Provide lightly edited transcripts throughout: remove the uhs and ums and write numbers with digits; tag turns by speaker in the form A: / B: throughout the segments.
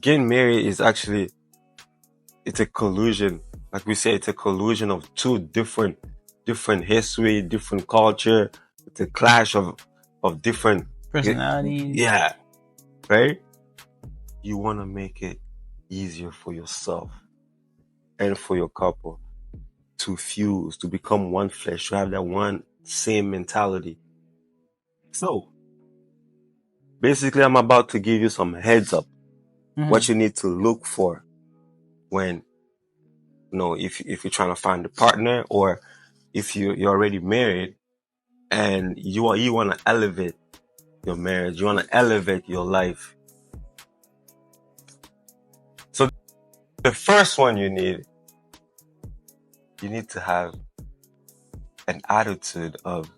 A: getting married is actually, it's a collusion. Like we say, it's a collusion of two different history, different culture. It's a clash of different
B: Personalities.
A: Yeah, right? You want to make it easier for yourself and for your couple to fuse, to become one flesh, to have that one same mentality. So basically, I'm about to give you some heads up what you need to look for when, if you're trying to find a partner, or if you're already married and you want to elevate your marriage, you want to elevate your life. So the first one you need to have an attitude of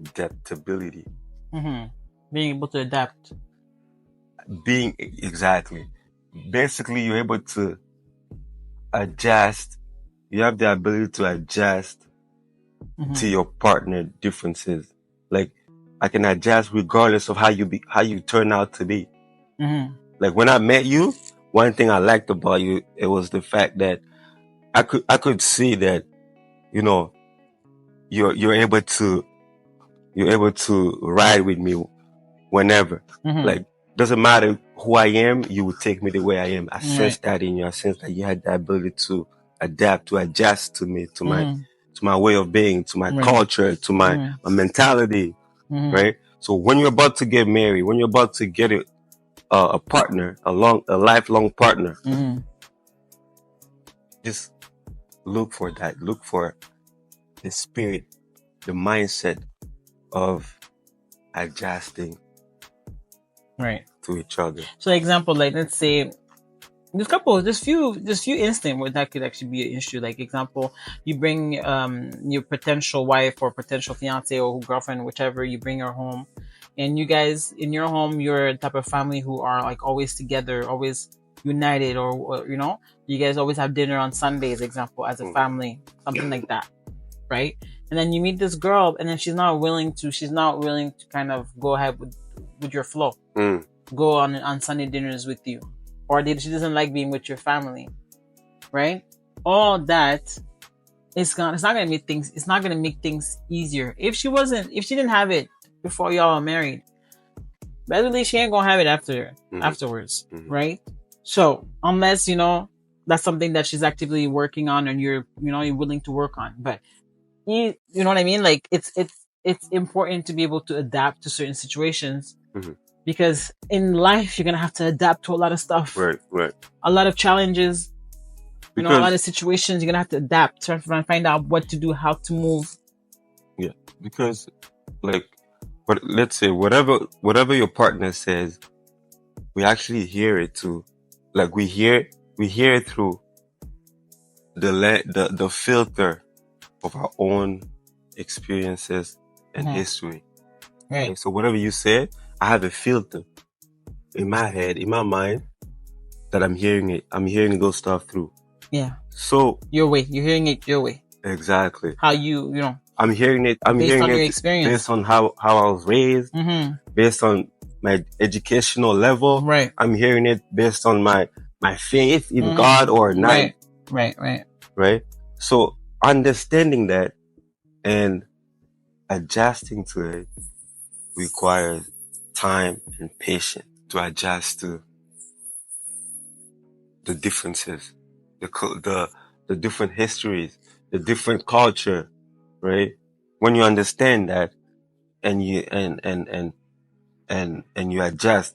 A: adaptability.
B: Being able to adapt.
A: Exactly. Basically, you're able to adjust. You have the ability to adjust to your partner differences. Like, I can adjust regardless of how you turn out to be. Like, when I met you, one thing I liked about you, it was the fact that I could see that, you're able to ride with me whenever. Like, doesn't matter who I am, you would take me the way I am. I sense that in you. I sense that you had the ability to adapt, to adjust to me, to my way of being, to my culture, to my mentality, right? So when you're about to get married, when you're about to get a partner, a lifelong partner, just look for that. Look for the spirit, the mindset of adjusting to each other.
B: So example, like, let's say there's few instances where that could actually be an issue. Like, example, you bring your potential wife or potential fiance or girlfriend, whichever, you bring her home, and you guys in your home, you're the type of family who are like always together, always united, or you guys always have dinner on Sundays, example, as a family, something like that, right? And then you meet this girl, and then she's not willing to kind of go ahead with your flow, go on Sunday dinners with you, or she doesn't like being with your family, right? All that it's not gonna make things easier. If she didn't have it before y'all are married, basically she ain't gonna have it afterwards, right? So unless that's something that she's actively working on, and you're willing to work on, but you know what I mean? Like, it's important to be able to adapt to certain situations, because in life you're gonna have to adapt to a lot of stuff,
A: right?
B: A lot of challenges, a lot of situations. You're gonna have to adapt, try to find out what to do, how to move.
A: Yeah, because but let's say whatever your partner says, we actually hear it too. Like, we hear it through the filter of our own experiences and history.
B: Right.
A: Okay, so whatever you said, I have a filter in my head, in my mind, that I'm hearing those stuff through.
B: Yeah.
A: So
B: you're hearing it your way.
A: Exactly.
B: How you
A: I'm hearing it.
B: based on your experience,
A: based on how I was raised, based on my educational level.
B: Right.
A: I'm hearing it based on my faith in God or not.
B: Right.
A: So understanding that and adjusting to it requires time and patience to adjust to the differences, the different histories, the different culture, right? When you understand that and you and you adjust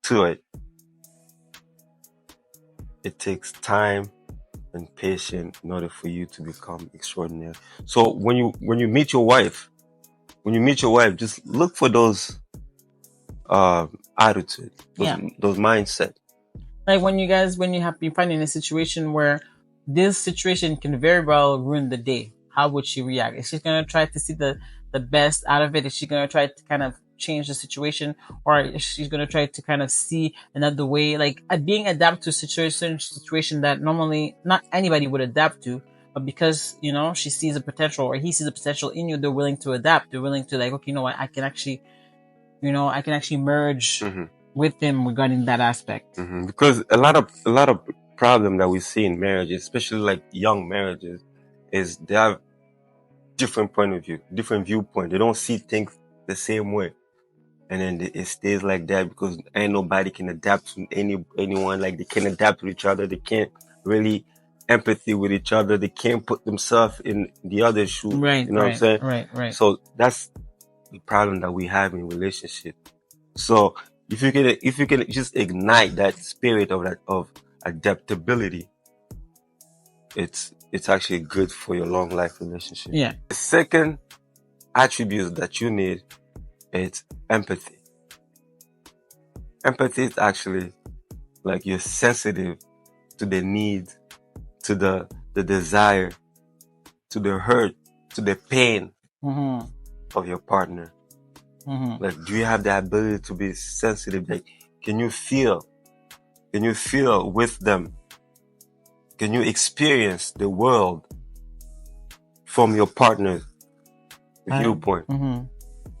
A: to it, it takes time and patience in order for you to become extraordinary. So when you meet your wife, just look for those attitudes, those mindset.
B: Like, when you find in a situation where this situation can very well ruin the day, how would she react? Is she gonna try to see the best out of it? Is she gonna try to kind of change the situation, or is she gonna try to kind of see another way? Like, being adapt to a situation that normally not anybody would adapt to, but because she sees a potential, or he sees a potential in you, they're willing to adapt. They're willing to, like, okay, you know what, I can actually merge with him regarding that aspect.
A: Because a lot of problem that we see in marriages, especially like young marriages, is they have different point of view, different viewpoint. They don't see things the same way, and then it stays like that because ain't nobody can adapt to anyone. Like they can adapt to each other. They can't really empathy with each other. They can't put themselves in the other shoe.
B: Right,
A: You know what I'm
B: right,
A: saying?
B: right.
A: So that's the problem that we have in relationship. So if you can just ignite that spirit of adaptability, it's actually good for your long life relationship.
B: Yeah.
A: The second attribute that you need is empathy. Empathy is actually like you're sensitive to the need, to the desire, to the hurt, to the pain of your partner. Like, do you have the ability to be sensitive? Like, can you feel with them? Can you experience the world from your partner's viewpoint,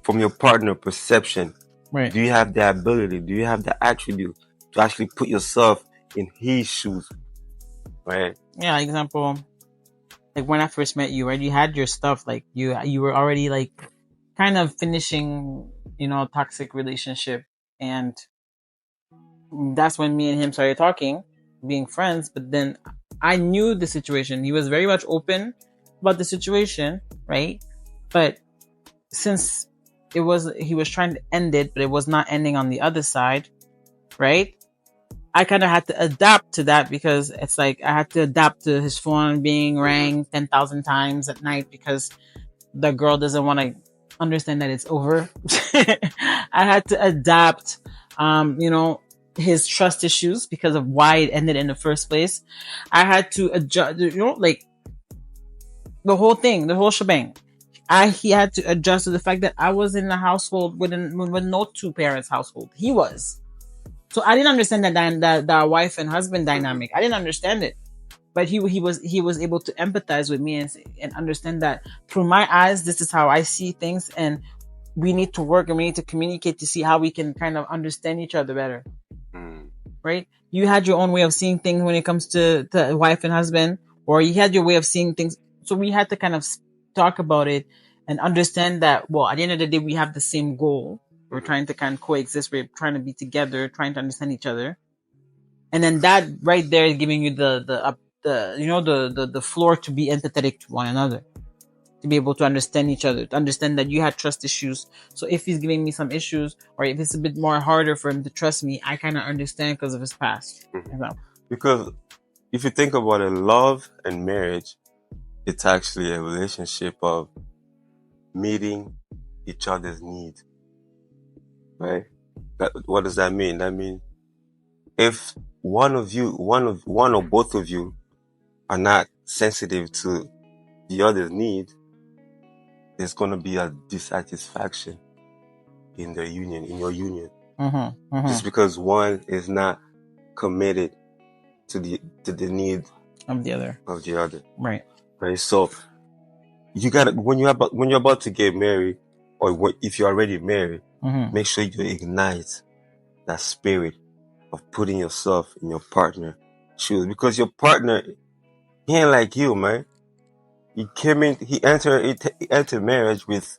A: from your partner perception?
B: Right.
A: Do you have the ability? Do you have the attribute to actually put yourself in his shoes? Right?
B: Yeah, example, like when I first met you, right? You had your stuff, like you were already like kind of finishing, a toxic relationship, and that's when me and him started talking, being friends. But then I knew the situation. He was very much open about the situation, right? But since he was trying to end it, but it was not ending on the other side, right? I kind of had to adapt to that because it's like I had to adapt to his phone being rang 10,000 times at night because the girl doesn't want to understand that it's over. I had to adapt, his trust issues because of why it ended in the first place. I had to adjust, like the whole thing, the whole shebang. He had to adjust to the fact that I was in a household with no two parents household. He was. So I didn't understand that wife and husband dynamic. I didn't understand it. But he was able to empathize with me and understand that through my eyes, this is how I see things, and we need to work and we need to communicate to see how we can kind of understand each other better. Right? You had your own way of seeing things when it comes to wife and husband, or you had your way of seeing things. So we had to kind of talk about it and understand that, well, at the end of the day, we have the same goal. We're trying to kind of coexist. We're trying to be together, trying to understand each other. And then that right there is giving you the floor to be empathetic to one another, to be able to understand each other, to understand that you had trust issues. So if he's giving me some issues, or if it's a bit more harder for him to trust me, I kind of understand because of his past.
A: Because if you think about it, love and marriage, it's actually a relationship of meeting each other's needs, right? What does that mean? That means if one or both of you are not sensitive to the other's need, there's going to be a dissatisfaction in your union. Just because one is not committed to the need
B: of the other. Right.
A: So you gotta, when you're about to get married, or if you're already married, make sure you ignite that spirit of putting yourself in your partner's shoes, because your partner, he ain't like you, man. He entered marriage with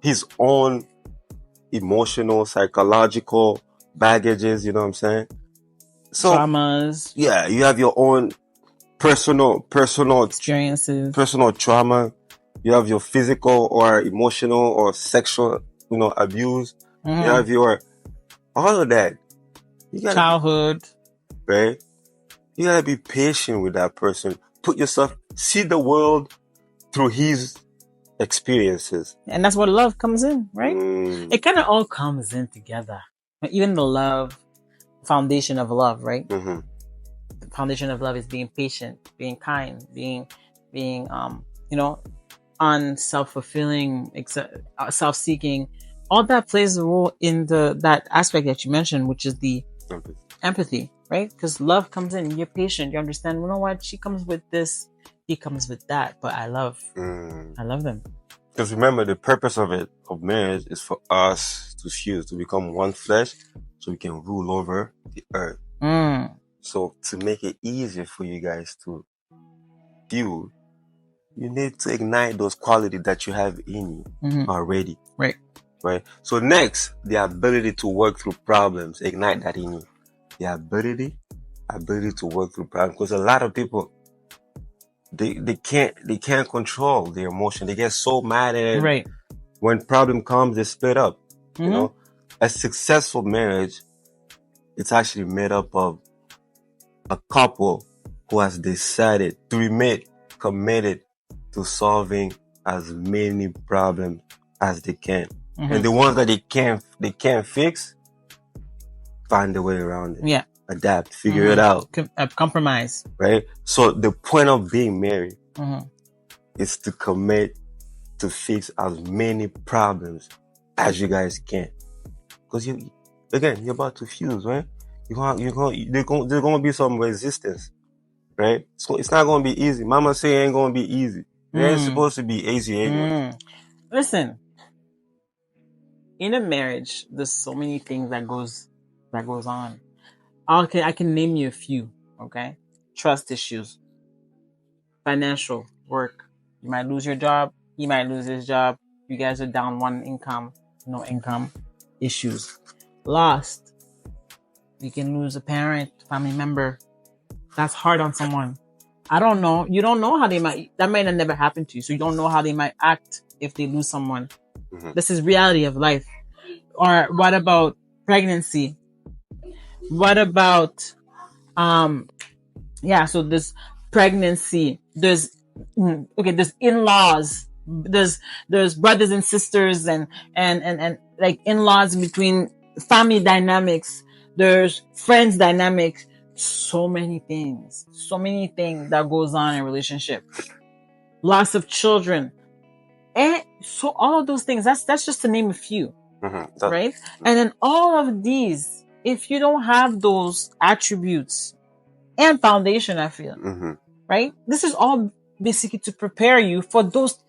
A: his own emotional, psychological baggages, you know what I'm saying? So
B: traumas.
A: Yeah, you have your own personal
B: experiences,
A: personal trauma. You have your physical or emotional or sexual, abuse. You have all of that.
B: Childhood.
A: Right? You gotta be patient with that person. See the world through his experiences.
B: And that's where love comes in, right? It kind of all comes in together. Even the love, foundation of love, right? The foundation of love is being patient, being kind, being unself-fulfilling, self-seeking. All that plays a role in that aspect that you mentioned, which is the empathy, right? Because love comes in, you're patient, you understand, you know what, she comes with this, he comes with that, but I love them. Because
A: remember, the purpose of marriage is for us to fuse, to become one flesh. so we can rule over the earth. So to make it easier for you guys to fuse, you need to ignite those qualities that you have in you already.
B: Right.
A: Right. So next, the ability to work through problems, ignite that in you. The ability to work through problems. Because a lot of people, they can't control their emotion. They get so mad at it.
B: Right.
A: When problem comes, they split up. You know, a successful marriage, it's actually made up of a couple who has decided to remain committed to solving as many problems as they can. And the ones that they can't fix, find a way around it.
B: Yeah.
A: Adapt, figure it out.
B: Compromise.
A: Right? So the point of being married is to commit to fix as many problems as you guys can. Because you're about to fuse, right? There's gonna be some resistance, right? So it's not gonna be easy. Mama say it ain't gonna be easy. It ain't supposed to be easy anyway.
B: Listen, in a marriage, there's so many things that goes on. I can name you a few. Okay, trust issues, financial, work. You might lose your job. He might lose his job. You guys are down one income, no income issues. Lost. You can lose a parent, family member. That's hard on someone. I don't know. You don't know how that might have never happened to you. So you don't know how they might act if they lose someone. This is reality of life. Or what about pregnancy? What about, so there's pregnancy. There's in-laws. There's brothers and sisters and like in-laws between family dynamics. There's friends dynamics. So many things that goes on in a relationship. Loss of children. And so all of those things, that's just to name a few. Right? And then all of these, if you don't have those attributes and foundation, I feel, right? This is all basically to prepare you for those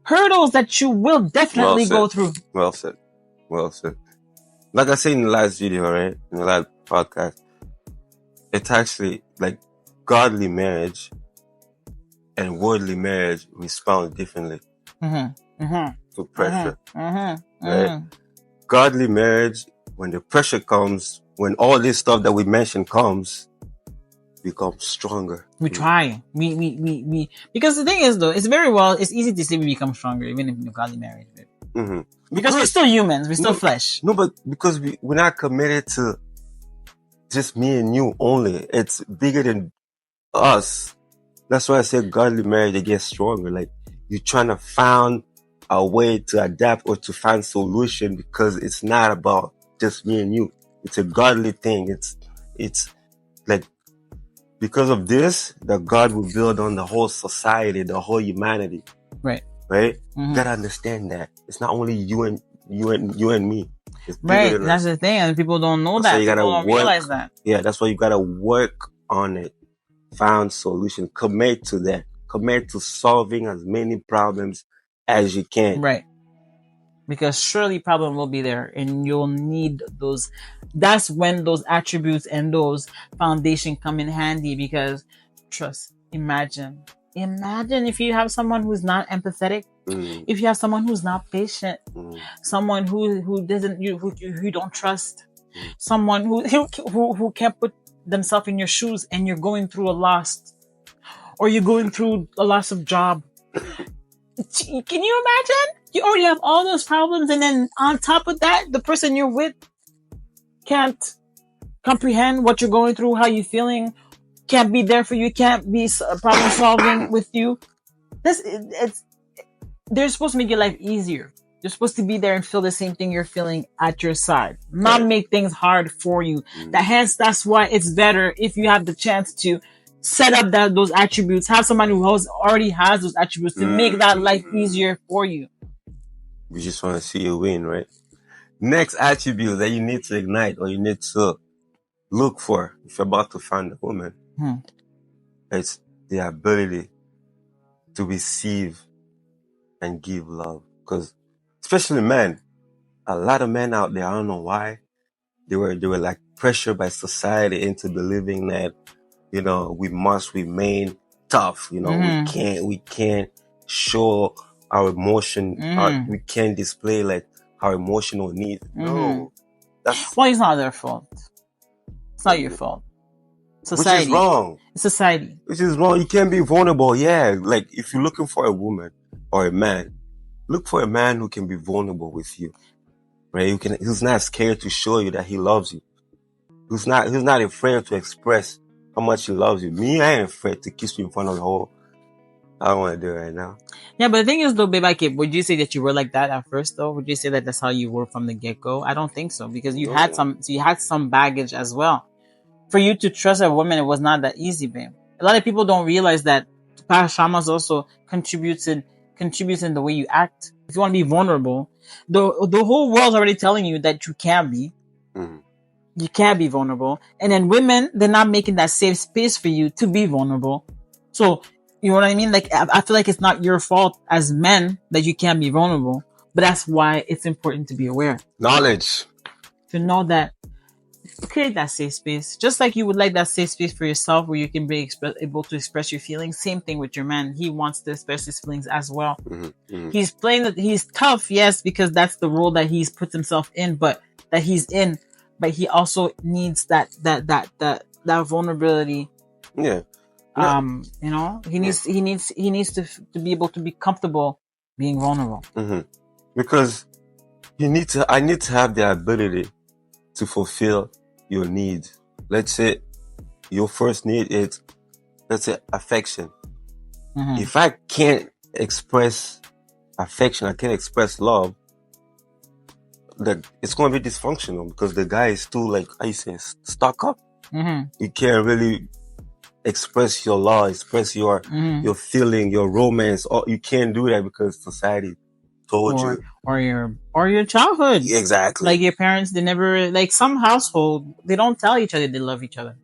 B: hurdles that you will definitely go through.
A: Well said. Like I said in the last video, right? In the last podcast, it's actually like godly marriage and worldly marriage respond differently to pressure. Right? Godly marriage, when the pressure comes, when all this stuff that we mentioned comes, becomes stronger.
B: We try. We because the thing is though, it's easy to say we become stronger even in godly marriage. Because we're still humans, we're still flesh.
A: No, but because we're not committed to just me and you only. It's bigger than us. That's why I said godly marriage, they get stronger. Like you're trying to find a way to adapt or to find solution because it's not about just me and you. It's a godly thing. It's like because of this that God will build on the whole society, the whole humanity.
B: Right.
A: You gotta understand that it's not only you and me.
B: Right. That's the thing, and people don't know that. People don't realize that.
A: Yeah, that's why you gotta work on it. Found solution. Commit to that. Commit to solving as many problems as you can.
B: Right. Because surely problem will be there and you'll need those. That's when those attributes and those foundation come in handy because trust. Imagine if you have someone who's not empathetic, if you have someone who's not patient, someone who doesn't who don't trust, someone who can't put themselves in your shoes and you're going through a loss or you're going through a loss of job. Can you imagine? You already have all those problems and then on top of that, the person you're with can't comprehend what you're going through, how you're feeling, can't be there for you, can't be problem solving with you. They're supposed to make your life easier. They're supposed to be there and feel the same thing you're feeling at your side, not make things hard for you. That's why it's better if you have the chance to set up those attributes, have somebody who already has those attributes to make that life easier for you.
A: We just want to see you win, right? Next attribute that you need to ignite or you need to look for if you're about to find a woman, it's the ability to receive and give love. Because especially men, a lot of men out there, I don't know why, They were like pressured by society into believing that, we must remain tough. We can't show our emotion. We can't display like our emotional needs. No, that's
B: Well, it's not their fault. It's not your fault. Society.
A: Which is wrong.
B: Society.
A: Which is wrong. You can't be vulnerable. Yeah, like if you're looking for a woman or a man, look for a man who can be vulnerable with you, right? Who's not scared to show you that he loves you. Who's not afraid to express how much he loves you. Me, I ain't afraid to kiss you in front of the whole. I don't want to do it right now.
B: Yeah, but the thing is though, babe, like, would you say that you were like that at first though? Would you say that that's how you were from the get-go? I don't think so, because you had some baggage as well. For you to trust a woman, it was not that easy, babe. A lot of people don't realize that past traumas also contributes in the way you act. If you want to be vulnerable, the whole world's already telling you that you can't be.
A: Mm-hmm.
B: You can't be vulnerable. And then women, they're not making that safe space for you to be vulnerable. So, you know what I mean? Like, I feel like it's not your fault as men that you can't be vulnerable. But that's why it's important to be aware.
A: Knowledge.
B: To know that, create that safe space. Just like you would like that safe space for yourself where you can be able to express your feelings. Same thing with your man. He wants to express his feelings as well.
A: Mm-hmm. Mm-hmm.
B: He's playing that he's tough, yes, because that's the role that he's put himself in, but he also needs that vulnerability.
A: Yeah.
B: He needs to be able to be comfortable being vulnerable.
A: Mm-hmm. Because I need to have the ability to fulfill your needs. Let's say your first need is, let's say, affection. Mm-hmm. If I can't express affection, I can't express love, that it's going to be dysfunctional, because the guy is too, like, how you say, stuck up.
B: Mm-hmm.
A: You can't really express your love, express your feeling, your romance. Or you can't do that because society told you.
B: Or your childhood.
A: Exactly.
B: Like your parents, they never, like some household, they don't tell each other they love each other.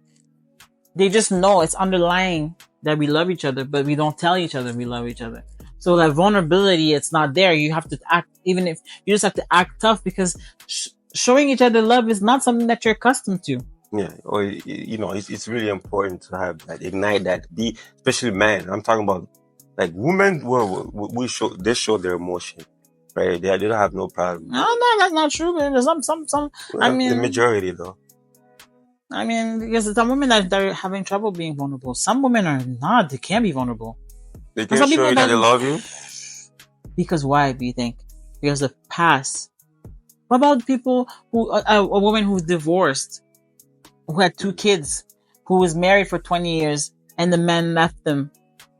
B: They just know it's underlying that we love each other, but we don't tell each other we love each other. So that vulnerability, it's not there. You have to act, even if you just have to act tough, because showing each other love is not something that you're accustomed to.
A: Yeah, or it's really important to have that, ignite that. Especially men. I'm talking about, like, women. They show their emotion, right? They don't have no problem.
B: No, that's not true. There's some. Well, I mean,
A: the majority though.
B: I mean, because some women that are having trouble being vulnerable. Some women are not. They can't be vulnerable.
A: They can't show you that they love you.
B: Because why do you think? Because of past. What about people who a woman who's divorced, who had 2 kids, who was married for 20 years, and the man left them?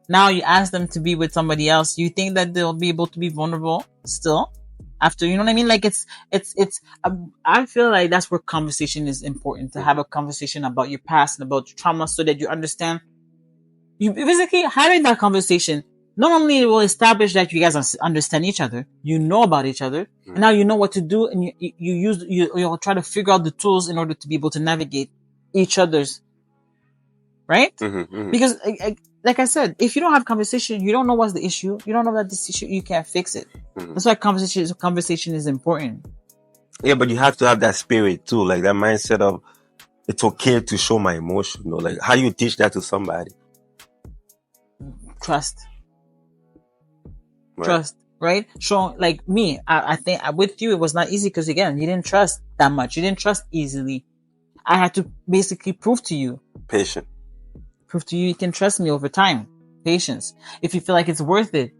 B: Now you ask them to be with somebody else. You think that they'll be able to be vulnerable still? After, you know what I mean? Like I feel like that's where conversation is important, to have a conversation about your past and about your trauma, so that you understand. You basically having that conversation, not only will establish that you guys understand each other, you know about each other, and now you know what to do, and you'll try to figure out the tools in order to be able to navigate each other's, right?
A: Mm-hmm.
B: Because like I said, if you don't have conversation, you don't know what's the issue. You don't know that this issue, you can't fix it. Mm-hmm. That's why conversation is important.
A: Yeah, but you have to have that spirit too, like that mindset of, it's okay to show my emotion. Like, how do you teach that to somebody?
B: Trust. Right. Trust, right? Show, like me, I think with you, it was not easy, because again, you didn't trust that much. You didn't trust easily. I had to basically prove to you.
A: Patient.
B: Prove to you can trust me over time. Patience. If you feel like it's worth it.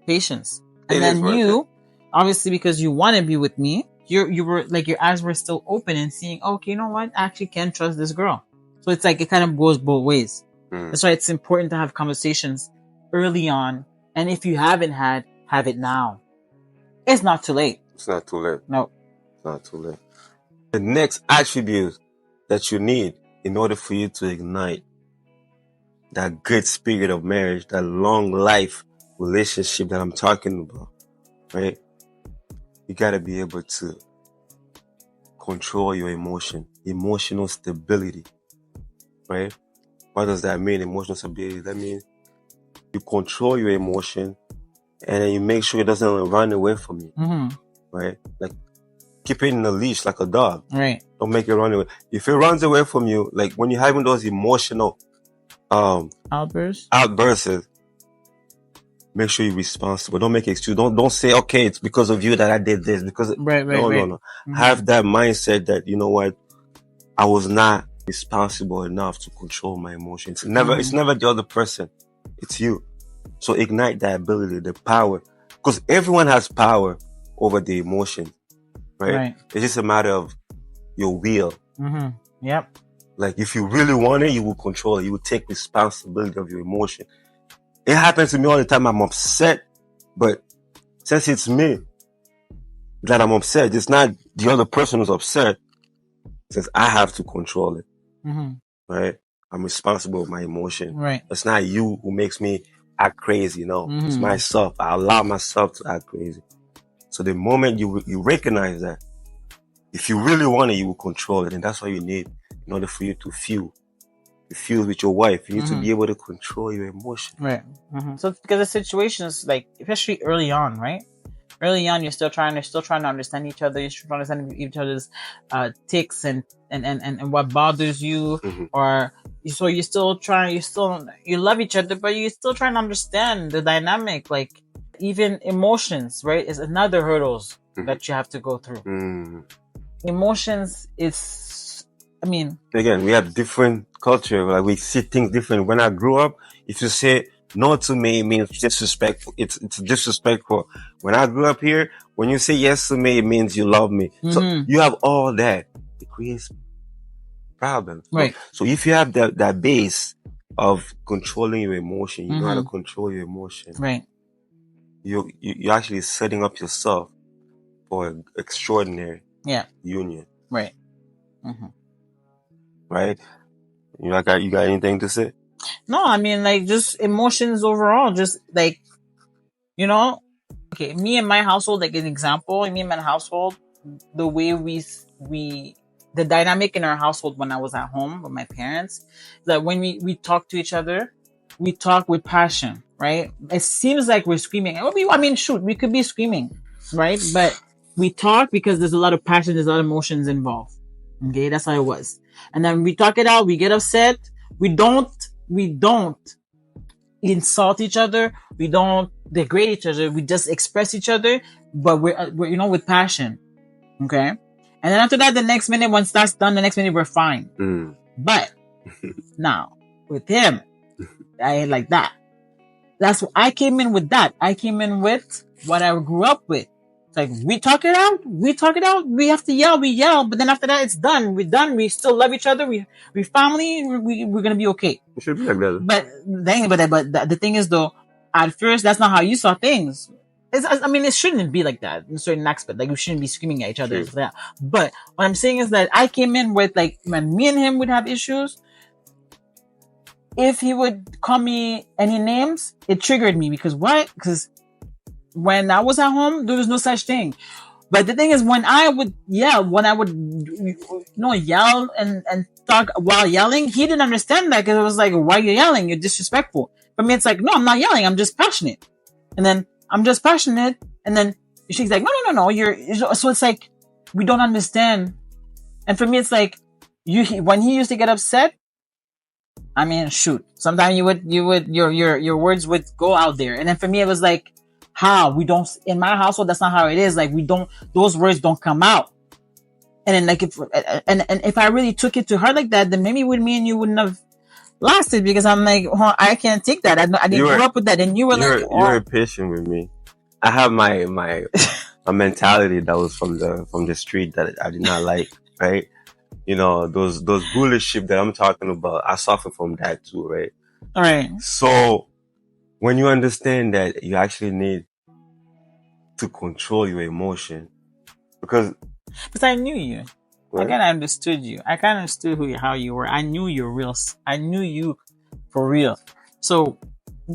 B: Patience. And then you, obviously, because you want to be with me, you were like, your eyes were still open and seeing, okay, you know what? I actually can trust this girl. So it's like, it kind of goes both ways. That's why it's important to have conversations early on. And if you haven't have it now. It's not too late.
A: It's not too late.
B: No.
A: It's not too late. The next attribute that you need in order for you to ignite that good spirit of marriage, that long life relationship that I'm talking about, right? You gotta be able to control your emotional stability, right? What does that mean, emotional stability? That means you control your emotion, and then you make sure it doesn't run away from you, right? Like, keep it in a leash like a dog.
B: Right.
A: Don't make it run away. If it runs away from you, like when you're having those emotional
B: Outbursts.
A: make sure you're responsible. Don't make excuse. Don't say, okay, it's because of you that I did this. Because
B: Right.
A: no.
B: Mm-hmm.
A: Have that mindset that, you know what, I was not responsible enough to control my emotions. It's never the other person. It's you. So ignite that ability, the power. Because everyone has power over the emotion, right? It's just a matter of your will.
B: Mm-hmm. Yep.
A: Like if you really want it, you will control it. You will take responsibility of your emotion. It happens to me all the time. I'm upset, but since it's me that I'm upset, it's not the other person who's upset. Since I have to control it, right? I'm responsible with my emotion.
B: Right.
A: It's not you who makes me act crazy. No, it's myself. I allow myself to act crazy. So the moment you recognize that, if you really want it, you will control it, and that's what you need in order for you to feel with your wife. You need to be able to control your emotion.
B: Right. So because the situations, like especially early on, right? Early on, you're still trying to understand each other. You're still trying to understand each other's tics and what bothers you, or so you're still trying. You love each other, but you're still trying to understand the dynamic. Like even emotions, right, is another hurdles that you have to go through. Emotions is, I mean,
A: again, we have different culture. Like we see things different. When I grew up, if you say no to me, it means disrespectful. It's disrespectful. When I grew up here, when you say yes to me, it means you love me. So you have all that. It creates problems.
B: Right.
A: So if you have that base of controlling your emotion, you know how to control your emotion.
B: Right.
A: You're actually setting up yourself for an extraordinary union.
B: Right.
A: Right. You got anything to say?
B: No, I mean, like, just emotions overall, just like, you know, okay, me and my household, like an example, me and my household, the way the dynamic in our household when I was at home with my parents, that when we talk to each other, we talk with passion, right? It seems like we're screaming. I mean, shoot, we could be screaming, right? But we talk because there's a lot of passion, there's a lot of emotions involved. Okay, that's how it was. And then we talk it out, we get upset, we don't insult each other, we don't degrade each other, we just express each other, but we're with passion. Okay, and then after that, the next minute, once that's done, the next minute we're fine. But now with him, I ain't like that. That's what I came in with. I came in with what I grew up with. It's like, we talk it out. We have to yell. We yell. But then after that, it's done. We're done. We still love each other. We family. We're going to be okay.
A: It should be like that.
B: But the thing is, though, at first, that's not how you saw things. I mean, it shouldn't be like that in certain aspects. Like, we shouldn't be screaming at each other. For that. But what I'm saying is that I came in with, like, when me and him would have issues, if he would call me any names, it triggered me. Because what? Because when I was at home, there was no such thing. But the thing is, when I would yell and talk while yelling, he didn't understand that, because it was like, why are you yelling? You're disrespectful. For me, it's like, no, I'm not yelling. I'm just passionate. And then I'm just passionate. And then she's like, no. So it's like, we don't understand. And for me, it's like, when he used to get upset, I mean, shoot. Sometimes your words would go out there. And then for me, it was like, in my household, that's not how it is. Like, those words don't come out. And then, like, if I really took it to her like that, then maybe me and you wouldn't have lasted, because I'm like, I can't take that. I didn't grow up with that. And you were
A: patient with me. I have my mentality that was from the street that I did not like, right? You know, those bullshit that I'm talking about, I suffer from that too, right?
B: All right.
A: So when you understand that you actually need to control your emotion, because
B: I knew you. Right? I kind of understood you. I kind of understood how you were. I knew you real. I knew you for real. So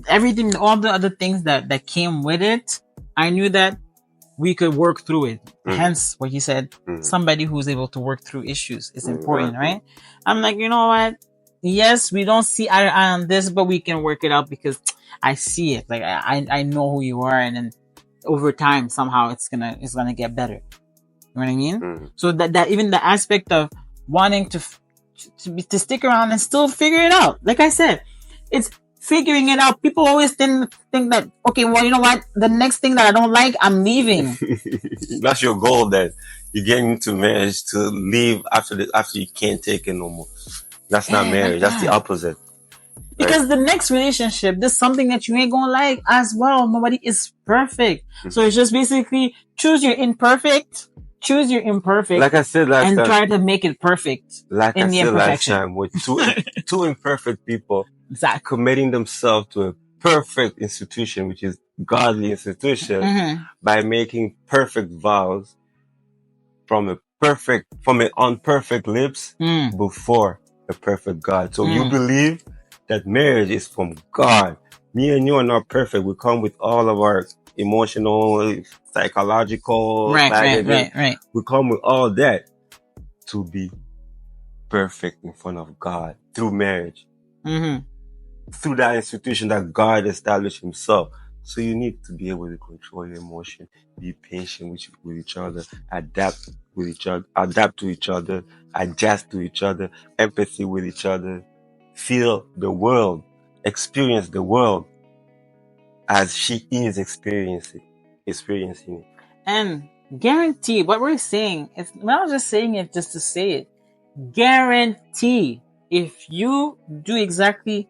B: everything, all the other things that came with it, I knew that we could work through it. Hence what you said, somebody who's able to work through issues is important, right? I'm like, you know what? Yes, we don't see eye to eye on this, but we can work it out, because I see it. Like, I know who you are, and then over time, somehow it's gonna get better. know what I mean? So that even the aspect of wanting to stick around and still figure it out. Like I said, it's figuring it out. People always think that, okay, well, you know what? The next thing that I don't like, I'm leaving.
A: That's your goal, that you get into marriage to leave after you can't take it no more. That's not marriage. That's the opposite.
B: Because the next relationship, there's something that you ain't gonna like as well. Nobody is perfect. So it's just basically choose your imperfect,
A: like I said last
B: and
A: time,
B: try to make it perfect.
A: like
B: in
A: I
B: the
A: said last
B: imperfection.
A: time, with two imperfect people
B: Exactly.
A: committing themselves to a perfect institution, which is godly institution, by making perfect vows from an unperfect lips before a perfect God. So you believe that marriage is from God. Me and you are not perfect. We come with all of our emotional, psychological baggage.
B: Right.
A: We come with all that to be perfect in front of God through marriage. Through that institution that God established himself. So you need to be able to control your emotion, be patient with each other, adapt to each other, adjust to each other, empathy with each other, feel the world, experience the world as she is experiencing it.
B: And guarantee, what we're saying, we're not just saying it just to say it. Guarantee, if you do exactly,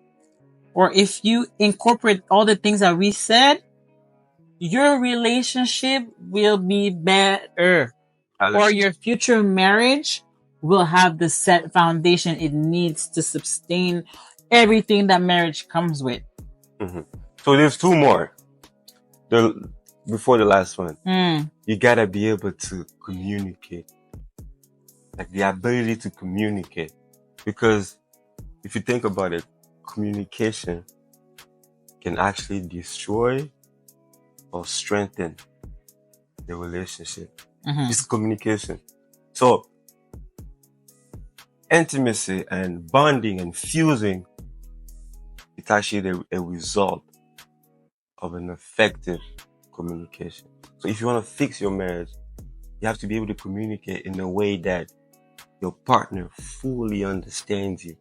B: or if you incorporate all the things that we said, your relationship will be better. Or your future marriage will have the set foundation it needs to sustain everything that marriage comes with.
A: So there's two more. Before the last one, you gotta be able to communicate. Like the ability to communicate. Because if you think about it, communication can actually destroy or strengthen the relationship. It's communication. So intimacy and bonding and fusing, it's actually a result of an effective communication. So if you want to fix your marriage, you have to be able to communicate in a way that your partner fully understands you.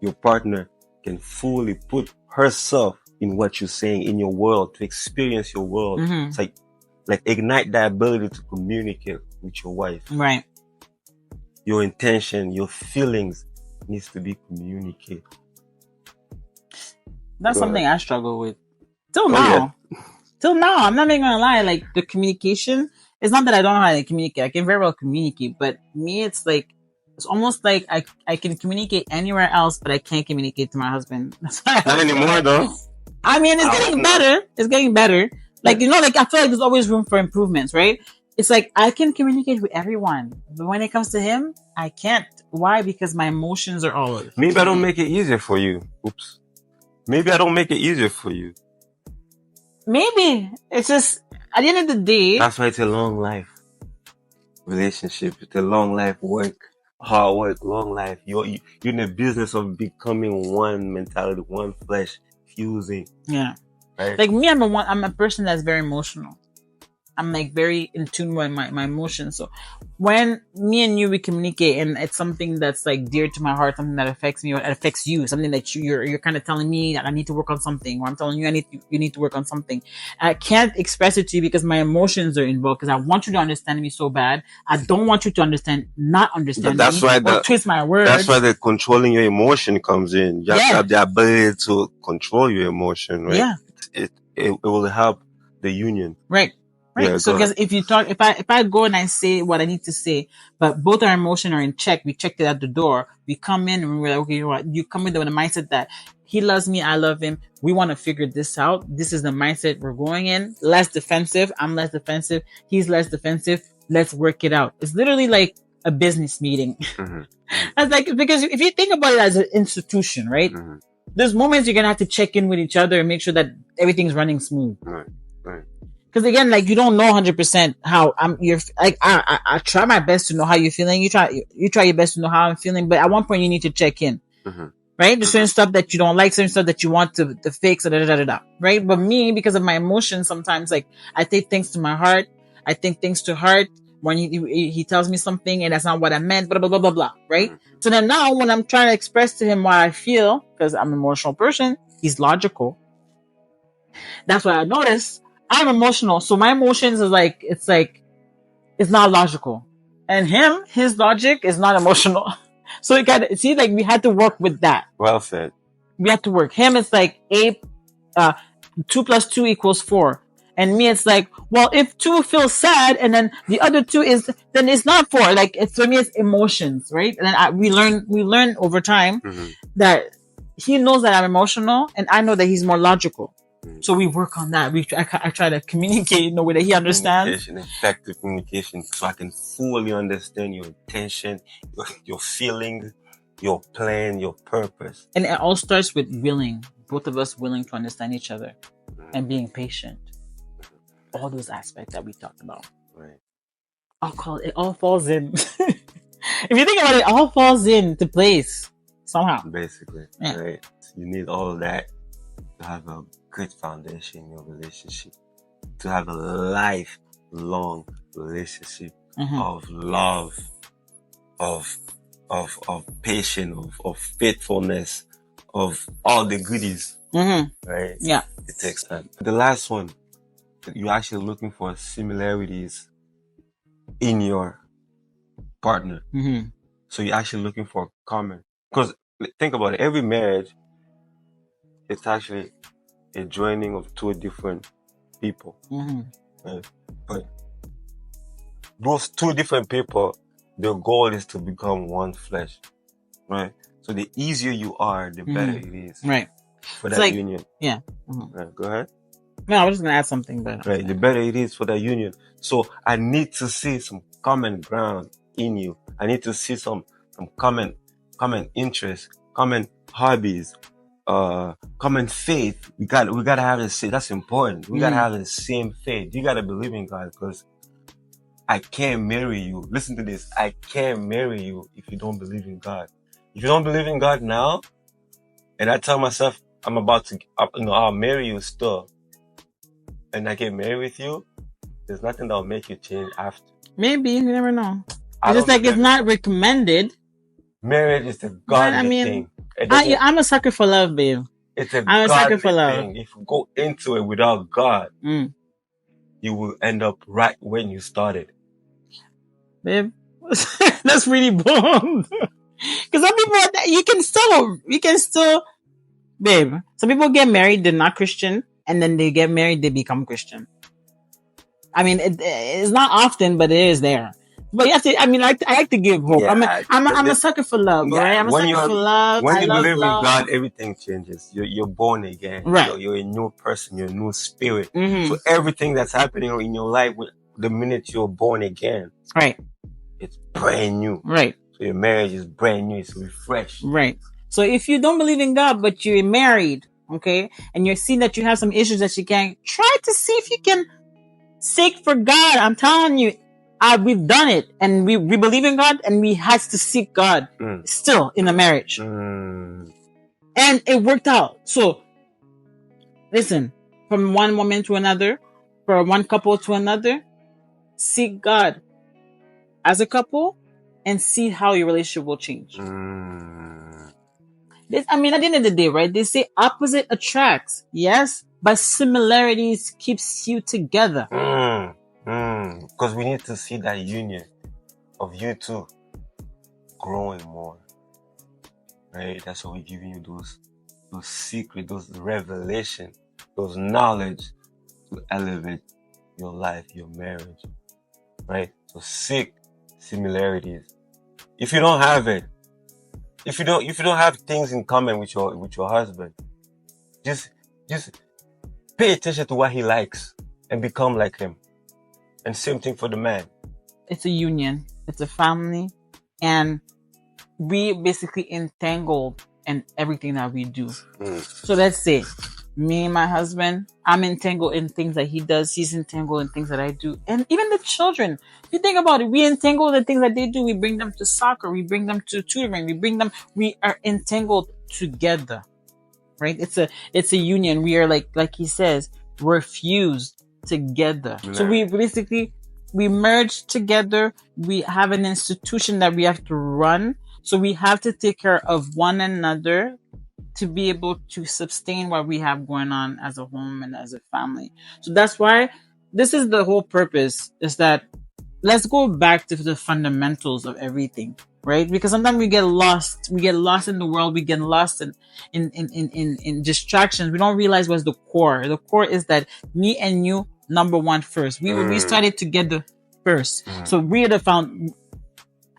A: Your partner can fully put herself in what you're saying, in your world, to experience your world. It's like ignite that ability to communicate with your wife.
B: Right.
A: Your intention, your feelings needs to be communicated.
B: That's something I struggle with. Till now, I'm not even gonna lie. Like the communication, it's not that I don't know how to communicate. I can very well communicate, but me, it's like, it's almost like I can communicate anywhere else, but I can't communicate to my husband.
A: Not anymore, though.
B: I mean, it's getting better. It's getting better. Like, you know, like I feel like there's always room for improvements, right? It's like I can communicate with everyone, but when it comes to him, I can't. Why? Because my emotions are all over.
A: Maybe I don't make it easier for you. Oops. Maybe I don't make it easier for you.
B: Maybe. It's just, at the end of the day.
A: That's why it's a long life relationship. It's a long life work. Hard work, long life. You're in the business of becoming one mentality, one flesh, fusing.
B: Yeah.
A: Right?
B: Like me, I'm a person that's very emotional. I'm like very in tune with my emotions. So when me and you, we communicate and it's something that's like dear to my heart, something that affects me or affects you, something that you're kind of telling me that I need to work on something, or I'm telling you you need to work on something. I can't express it to you because my emotions are involved, because I want you to understand me so bad. I don't want you to not understand
A: that's
B: me,
A: why
B: or twist my words.
A: That's why the controlling your emotion comes in. You have to have the ability to control your emotion, right?
B: Yeah.
A: It will help the union.
B: Right. Right.
A: Yeah,
B: so because if I go and I say what I need to say, but both our emotions are in check, we checked it at the door, we come in and we're like, okay, you know what? You come in with a mindset that he loves me, I love him. We want to figure this out. This is the mindset we're going in. Less defensive. I'm less defensive. He's less defensive. Let's work it out. It's literally like a business meeting. That's like, because if you think about it as an institution, right? There's moments you're going to have to check in with each other and make sure that everything's running smooth.
A: Right.
B: Because again, like, you don't know 100% how I try my best to know how you're feeling. You try your best to know how I'm feeling, but at one point you need to check in, right? There's certain stuff that you don't like, certain stuff that you want to fix, right? But me, because of my emotions, sometimes like I take things to my heart, I think things to heart, when he tells me something and that's not what I meant, blah blah blah blah blah, right? So then now when I'm trying to express to him what I feel, because I'm an emotional person, he's logical. That's what I noticed. I'm emotional, so my emotions is like it's not logical, and his logic is not emotional. So you got to see, like, we had to work with that.
A: Well said.
B: We had to work. Him, it's like 2 plus 2 equals 4. And me, it's like, well, if 2 feels sad and then the other 2 is, then it's not 4. Like, it's, for me, it's emotions, right? And then we learn over time that he knows that I'm emotional and I know that he's more logical. So we work on that. I try to communicate in a way that he understands.
A: Effective communication, so I can fully understand your intention, your feeling, your plan, your purpose.
B: And it all starts with willing. Both of us willing to understand each other and being patient. All those aspects that we talked about.
A: Right.
B: I'll call it all falls in. If you think about it, all falls into place somehow.
A: Basically.
B: Yeah.
A: Right. You need all of that to have a good foundation in your relationship. To have a lifelong relationship of love, of patience, of faithfulness, of all the goodies. Right?
B: Yeah.
A: It takes time. The last one, you're actually looking for similarities in your partner. So you're actually looking for common. Because think about it, every marriage, it's actually a joining of 2 different people. Right? But those 2 different people, their goal is to become one flesh. Right? So the easier you are, the better it is.
B: Right.
A: For that union.
B: Yeah.
A: Right, go ahead.
B: No, I was just going to add something, but...
A: Right, the better it is for that union. So I need to see some common ground in you. I need to see some common interests, common hobbies, common faith. We gotta have the same. That's important. We gotta have the same faith. You gotta believe in God, because I can't marry you. Listen to this. I can't marry you if you don't believe in God. If you don't believe in God now, and I tell myself I'm about to, I'll marry you still, and I get married with you, there's nothing that'll make you change after.
B: Maybe, you never know. It's just like it's not recommended.
A: Marriage is a godly thing.
B: I'm a sucker for love, babe.
A: I'm a sucker for love. Thing. If you go into it without God, you will end up right when you started.
B: Babe, that's really bold. Because some people, you can still, babe. Some people get married, they're not Christian, and then they get married, they become Christian. I mean, it's not often, but it is there. But you have to, I like to give hope. Yeah, I'm a sucker for love, right? I'm a sucker for love.
A: When you believe in God, everything changes. You're born again.
B: Right.
A: You're a new person. You're a new spirit. So everything that's happening in your life, the minute you're born again,
B: right,
A: it's brand new.
B: Right.
A: So your marriage is brand new. It's refreshed.
B: Right. So if you don't believe in God, but you're married, okay, and you're seeing that you have some issues that you can't, try to see if you can seek for God. I'm telling you, we've done it, and we believe in God, and we had to seek God still in a marriage, and it worked out. So, listen, from one woman to another, from one couple to another, seek God as a couple, and see how your relationship will change. At the end of the day, right? They say opposite attracts, yes, but similarities keeps you together.
A: Because we need to see that union of you two growing more, right? That's why we're giving you those secrets, those revelation, those knowledge to elevate your life, your marriage, right? So seek similarities. If you don't have it, if you don't have things in common with your husband, just pay attention to what he likes and become like him. And same thing for the man.
B: It's a union. It's a family. And we basically entangled in everything that we do. So let's say, me and my husband, I'm entangled in things that he does. He's entangled in things that I do. And even the children, if you think about it, we entangle the things that they do. We bring them to soccer. We bring them to tutoring. We are entangled together, right? It's a union. We are like he says, we're fused together. So we basically, we merge together. We have an institution that we have to run. So we have to take care of one another to be able to sustain what we have going on as a home and as a family. So that's why this is the whole purpose, is that let's go back to the fundamentals of everything, right? Because sometimes we get lost. We get lost in the world. We get lost in distractions. We don't realize what's the core. The core is that me and you, number one first. We started together first. So we are the found,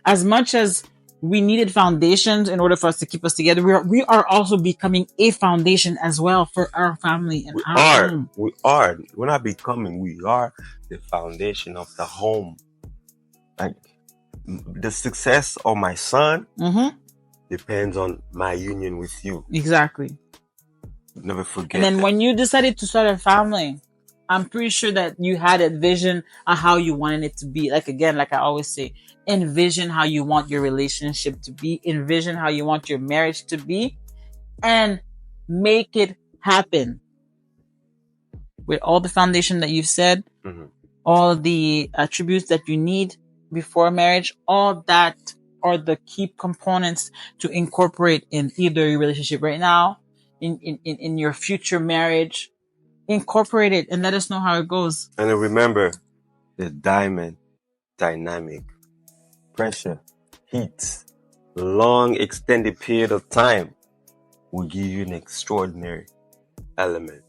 B: as much as we needed foundations in order for us to keep us together, we are also becoming a foundation as well for our family and our home.
A: We are. We're not becoming. We are the foundation of the home. Like the success of my son depends on my union with you.
B: Exactly.
A: Never forget.
B: And then
A: that.
B: when you decided to start a family, I'm pretty sure that you had a vision of how you wanted it to be. Like, again, like I always say, envision how you want your relationship to be, envision how you want your marriage to be, and make it happen. With all the foundation that you've said, all the attributes that you need before marriage, all that are the key components to incorporate in either your relationship right now, in your future marriage. Incorporate it and let us know how it goes.
A: And then remember, the diamond dynamic, pressure, heat, long extended period of time will give you an extraordinary element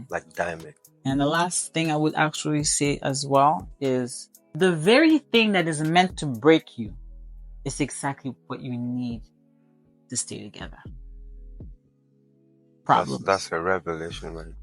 A: like diamond.
B: And the last thing I would actually say as well is the very thing that is meant to break you is exactly what you need to stay together. Problems.
A: That's a revelation, right?